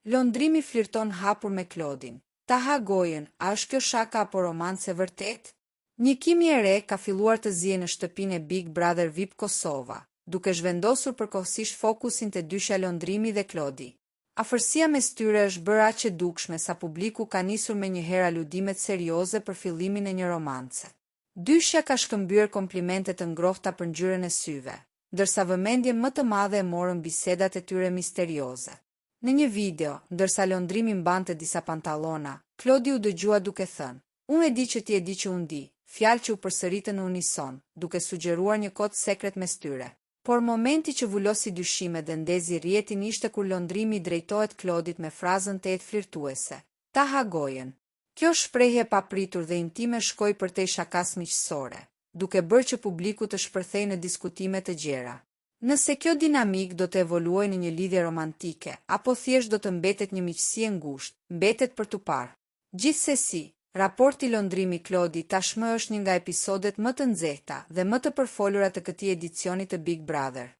Londrimi flirton hapur me Klodin. Ta ha gojën, a është kjo shaka apo romance vërtet? Një kimi e re ka filluar të ziejë në shtëpinë e Big Brother VIP Kosova, duke zhvendosur përkohësisht fokusin te dyshja Londrimi dhe Klodi. Afërsia mes tyre është bërë aq e dukshme sa publiku ka nisur menjëherë aludimet serioze për fillimin e një romance. Dyshja ka shkëmbyer komplimente të ngrohta për ngjyrën e syve, ndërsa vëmendjen më të madhe e morën bisedat e tyre misterioze. Në një video, ndërsa Londrimi mbante disa pantallona, Klodi u dëgjua duke thënë: "Unë e di që ti e di që unë di", fjalë që u përsëritën në unison, duke sugjeruar një kod sekret mes tyre. Por momenti që vulosi dyshime dhe ndezi rrjetin ishte kur Londrimi drejtohet Klodit me frazën tejet flirtuese: "Ta ha gojën". Kjo shprehje e papritur dhe intime shkoi përtej shakas miqësore, duke bërë që publiku të shpërthejë në diskutime të gjera. Nëse kjo dinamik do të evoluojë në një lidhje romantike, apo thjesht do të mbetet një miqësi e ngushtë, mbetet për tu parë. Gjithsesi, raporti Londrimi Klodi tashmë është një nga episodet më të nxehta dhe më të përfolura të këtij edicioni të Big Brother.